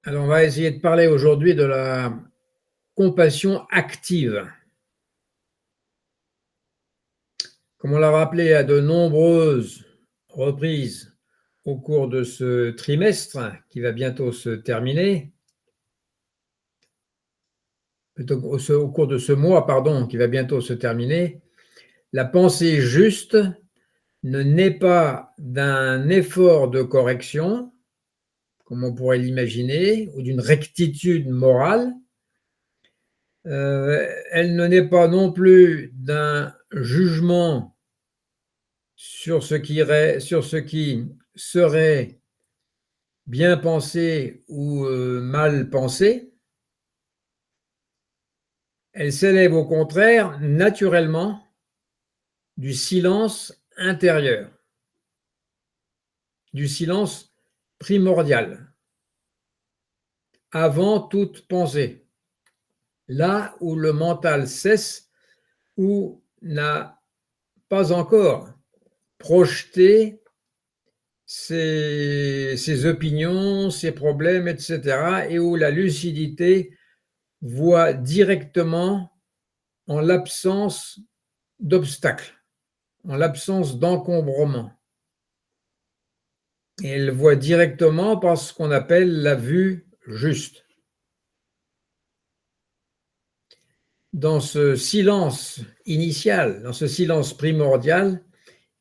Alors, on va essayer de parler aujourd'hui de la compassion active. Comme on l'a rappelé à de nombreuses reprises au cours de ce trimestre qui va bientôt se terminer, plutôt au cours de ce mois, pardon, qui va bientôt se terminer, la pensée juste ne naît pas d'un effort de correction, comme on pourrait l'imaginer, ou d'une rectitude morale. Elle ne naît pas non plus d'un jugement sur ce qui serait bien pensé ou mal pensé. Elle s'élève au contraire naturellement du silence intérieur, du silence primordial, avant toute pensée, là où le mental cesse ou n'a pas encore projeté ses opinions, ses problèmes, etc., et où la lucidité voit directement en l'absence d'obstacles, en l'absence d'encombrement. Et elle voit directement par ce qu'on appelle la vue juste. Dans ce silence initial, dans ce silence primordial,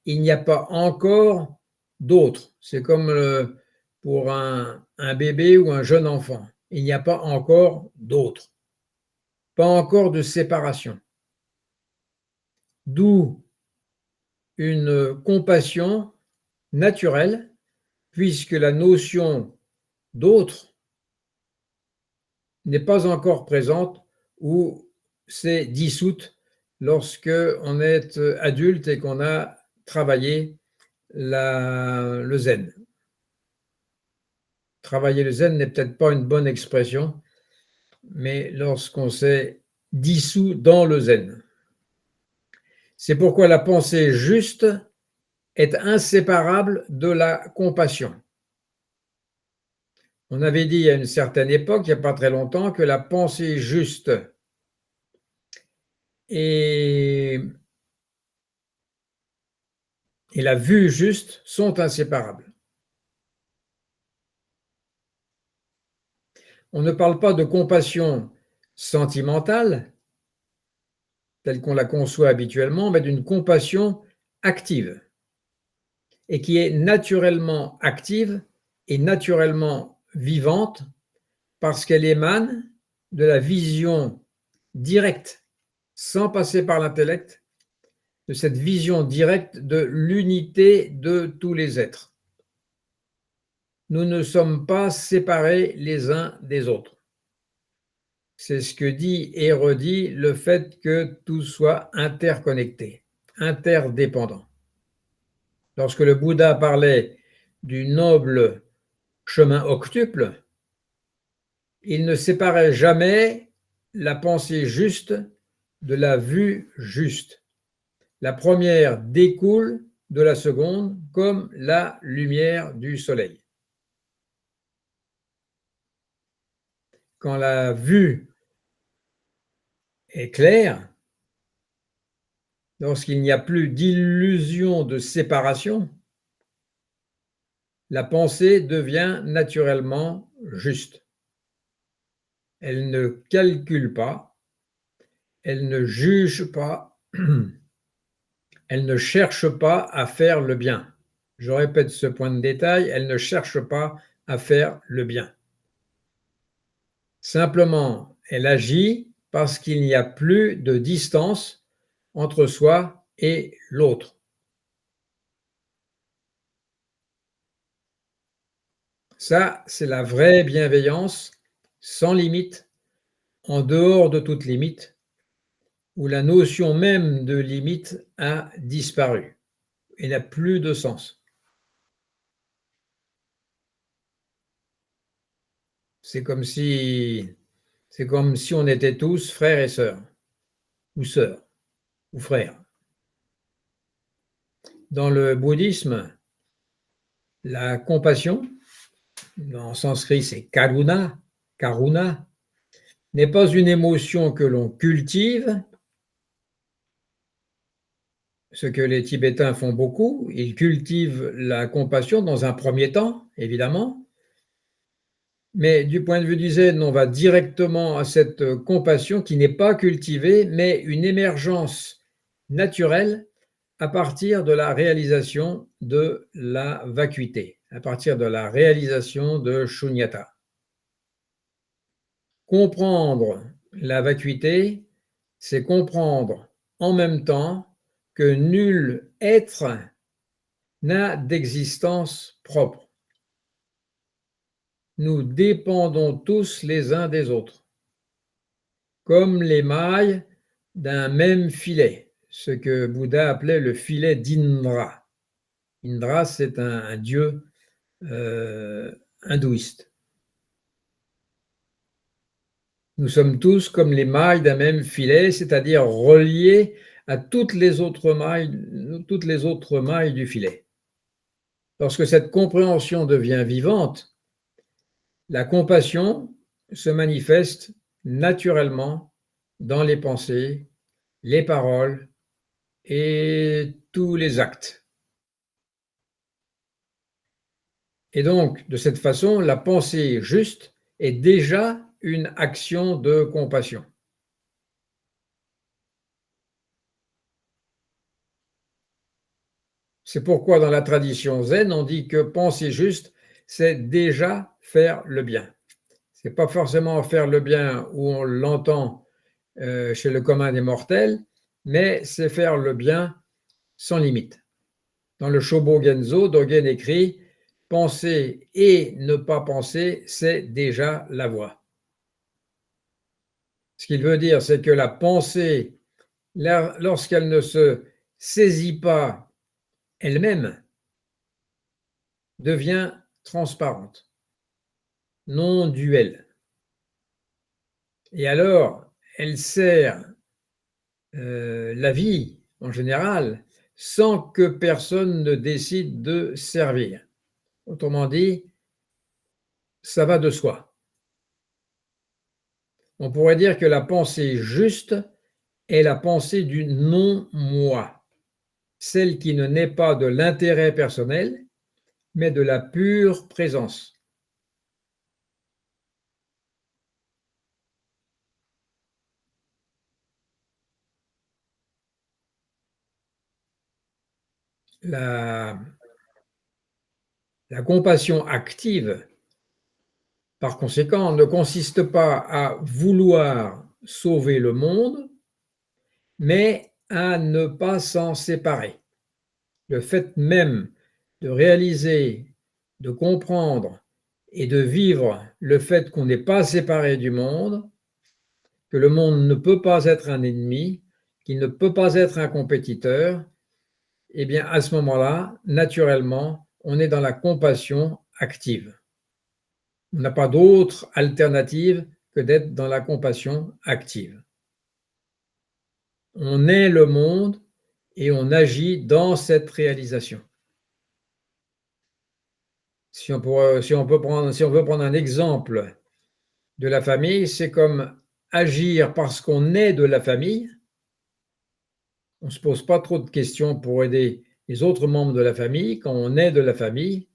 il n'y a pas encore d'autre. C'est comme pour un bébé ou un jeune enfant. Il n'y a pas encore d'autre. Pas encore de séparation. D'où une compassion naturelle, puisque la notion d'autre n'est pas encore présente ou s'est dissoute lorsque on est adulte et qu'on a travaillé le zen. Travailler le zen n'est peut-être pas une bonne expression, mais lorsqu'on s'est dissous dans le zen. C'est pourquoi la pensée juste est inséparable de la compassion. On avait dit à une certaine époque, il n'y a pas très longtemps, que la pensée juste et la vue juste sont inséparables. On ne parle pas de compassion sentimentale, telle qu'on la conçoit habituellement, mais d'une compassion active, et qui est naturellement active et naturellement vivante parce qu'elle émane de la vision directe, sans passer par l'intellect, de cette vision directe de l'unité de tous les êtres. Nous ne sommes pas séparés les uns des autres. C'est ce que dit et redit le fait que tout soit interconnecté, interdépendant. Lorsque le Bouddha parlait du noble chemin octuple, il ne séparait jamais la pensée juste de la vue juste. La première découle de la seconde comme la lumière du soleil. Quand la vue est claire, lorsqu'il n'y a plus d'illusion de séparation, la pensée devient naturellement juste. Elle ne calcule pas, elle ne juge pas, elle ne cherche pas à faire le bien. Je répète ce point de détail, elle ne cherche pas à faire le bien. Simplement, elle agit parce qu'il n'y a plus de distance entre soi et l'autre. Ça, c'est la vraie bienveillance, sans limite, en dehors de toute limite, où la notion même de limite a disparu et n'a plus de sens. C'est comme si on était tous frères et sœurs, ou frères. Dans le bouddhisme, la compassion en sanskrit c'est karuna, n'est pas une émotion que l'on cultive, ce que les Tibétains font beaucoup. Ils cultivent la compassion dans un premier temps, évidemment, mais du point de vue du zen, on va directement à cette compassion qui n'est pas cultivée, mais une émergence naturelle à partir de la réalisation de la vacuité, à partir de la réalisation de shunyata. Comprendre la vacuité, c'est comprendre en même temps que nul être n'a d'existence propre. Nous dépendons tous les uns des autres, comme les mailles d'un même filet, ce que Bouddha appelait le filet d'Indra. Indra, c'est un dieu hindouiste. Nous sommes tous comme les mailles d'un même filet, c'est-à-dire reliés à toutes les autres mailles du filet. Lorsque cette compréhension devient vivante, la compassion se manifeste naturellement dans les pensées, les paroles et tous les actes. Et donc, de cette façon, la pensée juste est déjà une action de compassion. C'est pourquoi dans la tradition zen, on dit que penser juste, c'est déjà faire le bien. Ce n'est pas forcément faire le bien où on l'entend chez le commun des mortels, mais c'est faire le bien sans limite. Dans le Shobo Genzo, Dogen écrit « Penser et ne pas penser, c'est déjà la voie ». Ce qu'il veut dire, c'est que la pensée, lorsqu'elle ne se saisit pas elle-même, devient transparente, non duelle. Et alors, elle sert la vie en général sans que personne ne décide de servir. Autrement dit, ça va de soi. On pourrait dire que la pensée juste est la pensée du non-moi, celle qui ne naît pas de l'intérêt personnel, mais de la pure présence. La compassion active, par conséquent, ne consiste pas à vouloir sauver le monde, mais à ne pas s'en séparer. Le fait même de réaliser, de comprendre et de vivre le fait qu'on n'est pas séparé du monde, que le monde ne peut pas être un ennemi, qu'il ne peut pas être un compétiteur, eh bien à ce moment-là, naturellement, on est dans la compassion active. On n'a pas d'autre alternative que d'être dans la compassion active. On est le monde et on agit dans cette réalisation. Si on veut prendre un exemple de la famille, c'est comme agir parce qu'on est de la famille. On ne se pose pas trop de questions pour aider les autres membres de la famille quand on est de la famille,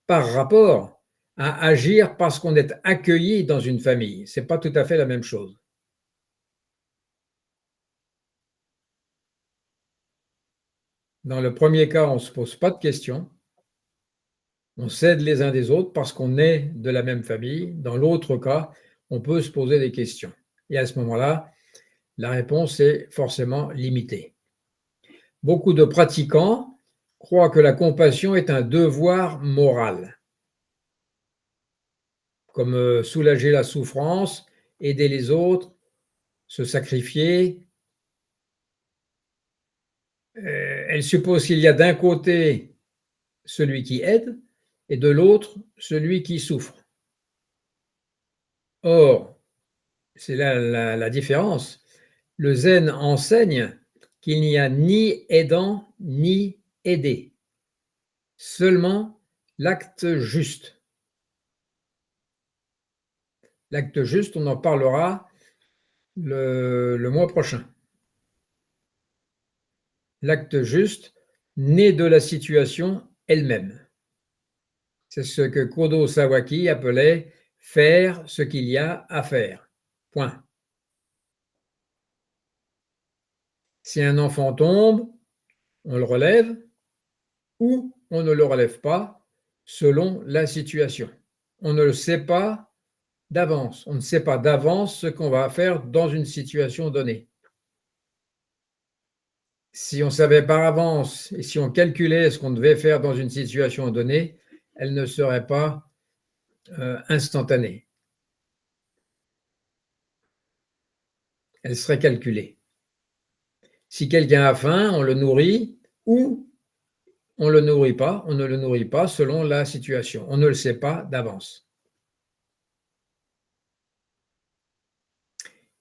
par rapport à agir parce qu'on est accueilli dans une famille. Ce n'est pas tout à fait la même chose. Dans le premier cas, on ne se pose pas de questions. On s'aide les uns des autres parce qu'on est de la même famille. Dans l'autre cas, on peut se poser des questions. Et à ce moment-là, la réponse est forcément limitée. Beaucoup de pratiquants croient que la compassion est un devoir moral, comme soulager la souffrance, aider les autres, se sacrifier. Elle suppose qu'il y a d'un côté celui qui aide et de l'autre celui qui souffre. Or, c'est là la différence. Le zen enseigne qu'il n'y a ni aidant ni aidé, seulement l'acte juste. L'acte juste, on en parlera le mois prochain. L'acte juste naît de la situation elle-même. C'est ce que Kodo Sawaki appelait faire ce qu'il y a à faire. Point. Si un enfant tombe, on le relève ou on ne le relève pas selon la situation. On ne le sait pas d'avance. On ne sait pas d'avance ce qu'on va faire dans une situation donnée. Si on savait par avance et si on calculait ce qu'on devait faire dans une situation donnée, elle ne serait pas instantanée. Elle serait calculée. Si quelqu'un a faim, on le nourrit ou on ne le nourrit pas selon la situation. On ne le sait pas d'avance.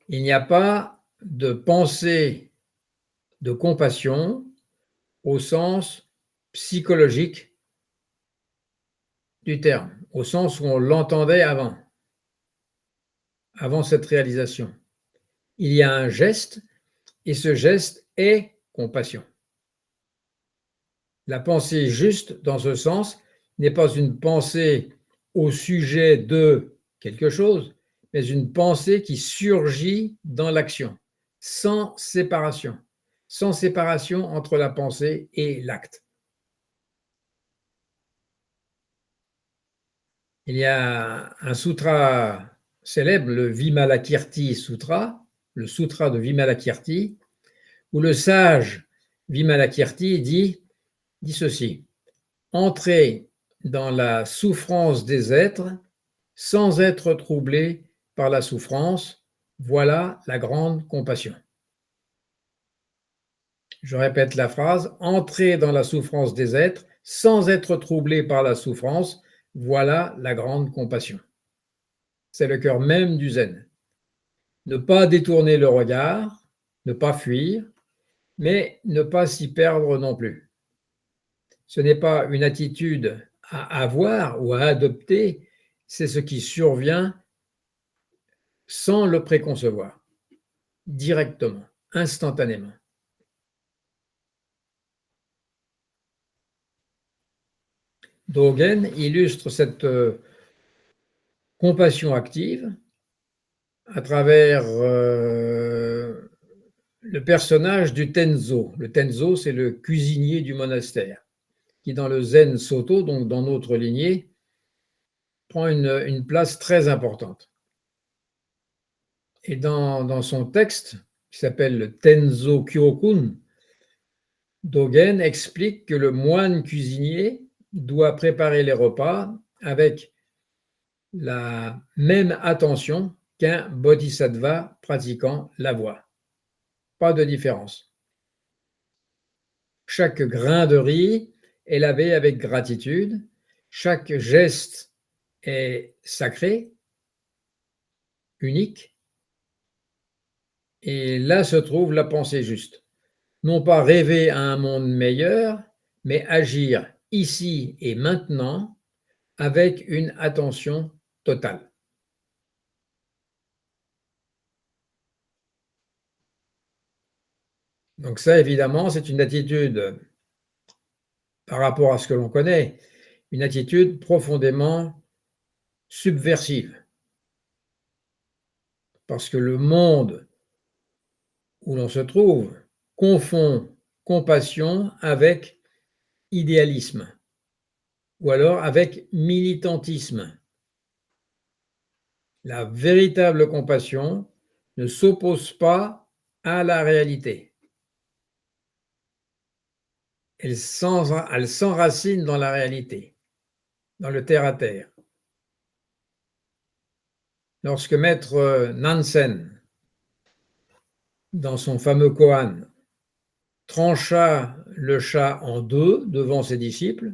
Il n'y a pas de pensée de compassion au sens psychologique du terme, au sens où on l'entendait avant cette réalisation. Il y a un geste et ce geste est compassion. La pensée juste, dans ce sens, n'est pas une pensée au sujet de quelque chose, mais une pensée qui surgit dans l'action, sans séparation entre la pensée et l'acte. Il y a un sutra célèbre, le Vimalakirti Sutra, le sutra de Vimalakirti, où le sage Vimalakirti dit ceci: entrer dans la souffrance des êtres sans être troublé par la souffrance, voilà la grande compassion. Je répète la phrase: entrer dans la souffrance des êtres sans être troublé par la souffrance, voilà la grande compassion. C'est le cœur même du zen. Ne pas détourner le regard, ne pas fuir, mais ne pas s'y perdre non plus. Ce n'est pas une attitude à avoir ou à adopter, c'est ce qui survient sans le préconcevoir, directement, instantanément. Dogen illustre cette compassion active à travers le personnage du Tenzo. Le Tenzo, c'est le cuisinier du monastère, qui dans le Zen Soto, donc dans notre lignée, prend une place très importante. Et dans son texte, qui s'appelle le Tenzo Kyokun, Dogen explique que le moine cuisinier doit préparer les repas avec la même attention qu'un bodhisattva pratiquant la voie. Pas de différence. Chaque grain de riz est lavé avec gratitude, chaque geste est sacré, unique, et là se trouve la pensée juste. Non pas rêver à un monde meilleur, mais agir ici et maintenant avec une attention totale. Donc ça, évidemment, c'est une attitude, par rapport à ce que l'on connaît, une attitude profondément subversive. Parce que le monde où l'on se trouve confond compassion avec idéalisme ou alors avec militantisme. La véritable compassion ne s'oppose pas à la réalité. Elle s'enracine dans la réalité, dans le terre-à-terre. Lorsque Maître Nansen, dans son fameux koan, trancha le chat en deux devant ses disciples,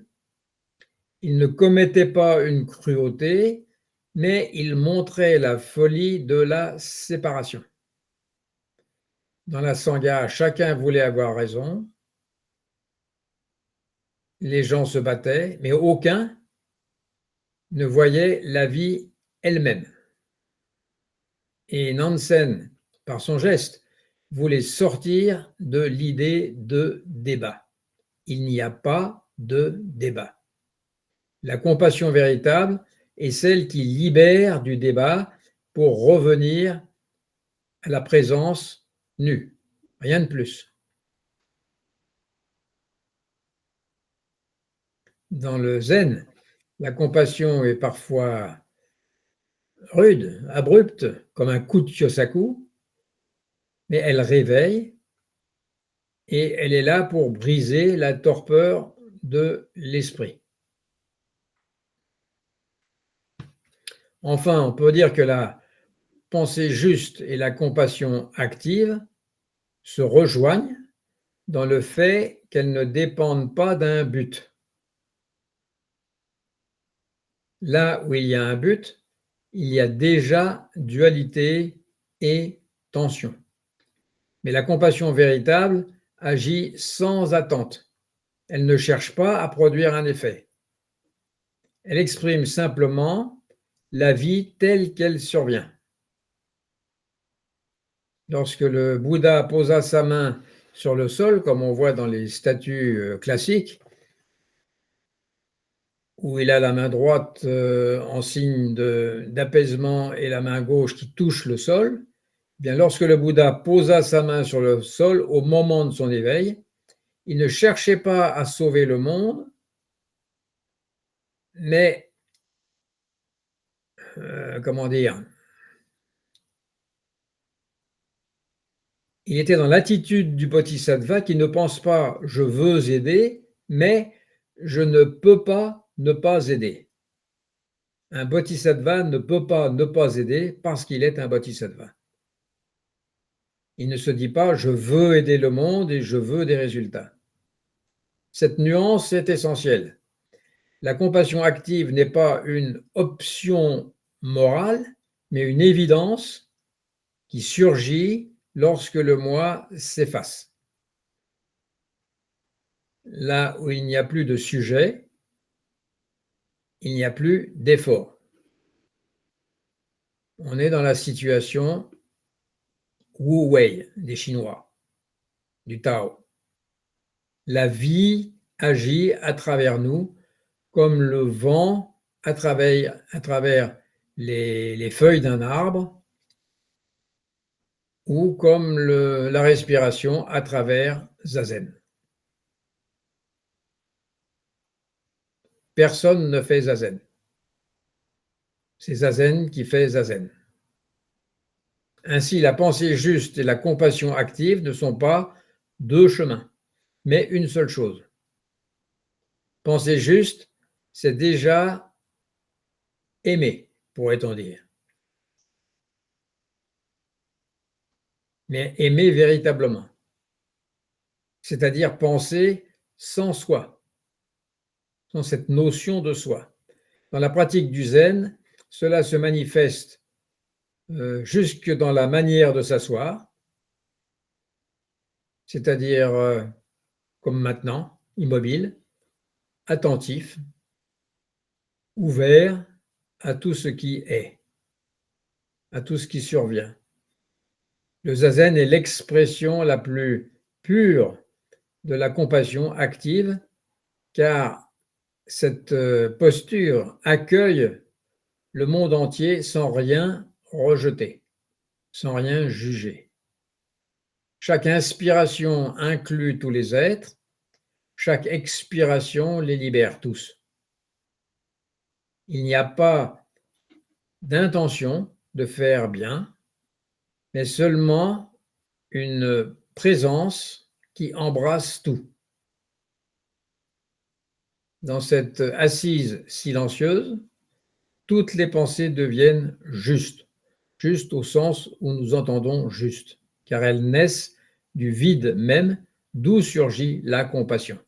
il ne commettait pas une cruauté, mais il montrait la folie de la séparation. Dans la Sangha, chacun voulait avoir raison, les gens se battaient, mais aucun ne voyait la vie elle-même. Et Nansen, par son geste, voulait sortir de l'idée de débat. Il n'y a pas de débat. La compassion véritable est celle qui libère du débat pour revenir à la présence nue. Rien de plus. Dans le zen, la compassion est parfois rude, abrupte, comme un coup de kyosaku, mais elle réveille et elle est là pour briser la torpeur de l'esprit. Enfin, on peut dire que la pensée juste et la compassion active se rejoignent dans le fait qu'elles ne dépendent pas d'un but. Là où il y a un but, il y a déjà dualité et tension. Mais la compassion véritable agit sans attente. Elle ne cherche pas à produire un effet. Elle exprime simplement la vie telle qu'elle survient. Lorsque le Bouddha posa sa main sur le sol, comme on voit dans les statues classiques, où il a la main droite en signe d'apaisement et la main gauche qui touche le sol, eh bien lorsque le Bouddha posa sa main sur le sol au moment de son éveil, il ne cherchait pas à sauver le monde, mais, comment dire, il était dans l'attitude du bodhisattva qui ne pense pas « je veux aider », mais « je ne peux pas ne pas aider ». Un bodhisattva ne peut pas ne pas aider parce qu'il est un bodhisattva. Il ne se dit pas « je veux aider le monde et je veux des résultats ». Cette nuance est essentielle. La compassion active n'est pas une option morale, mais une évidence qui surgit lorsque le moi s'efface. Là où il n'y a plus de sujet, il n'y a plus d'effort. On est dans la situation Wu Wei des Chinois, du Tao. La vie agit à travers nous comme le vent à travers les feuilles d'un arbre ou comme la respiration à travers Zazen. Personne ne fait Zazen. C'est Zazen qui fait Zazen. Ainsi, la pensée juste et la compassion active ne sont pas deux chemins, mais une seule chose. Penser juste, c'est déjà aimer, pourrait-on dire. Mais aimer véritablement, c'est-à-dire penser sans soi, sans cette notion de soi. Dans la pratique du zen, cela se manifeste jusque dans la manière de s'asseoir, c'est-à-dire comme maintenant, immobile, attentif, ouvert à tout ce qui est, à tout ce qui survient. Le zazen est l'expression la plus pure de la compassion active, car cette posture accueille le monde entier sans rien rejeter, sans rien juger. Chaque inspiration inclut tous les êtres, chaque expiration les libère tous. Il n'y a pas d'intention de faire bien, mais seulement une présence qui embrasse tout. Dans cette assise silencieuse, toutes les pensées deviennent justes, justes au sens où nous entendons juste, car elles naissent du vide même d'où surgit la compassion.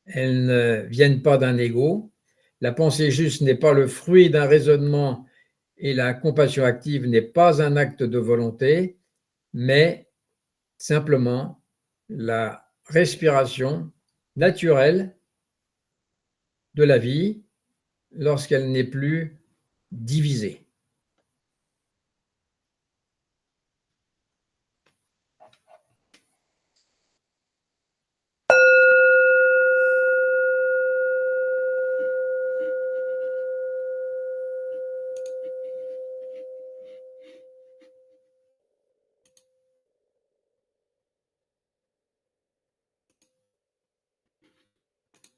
Elles ne viennent pas d'un ego. La pensée juste n'est pas le fruit d'un raisonnement et la compassion active n'est pas un acte de volonté, mais simplement la respiration naturelle de la vie lorsqu'elle n'est plus divisée.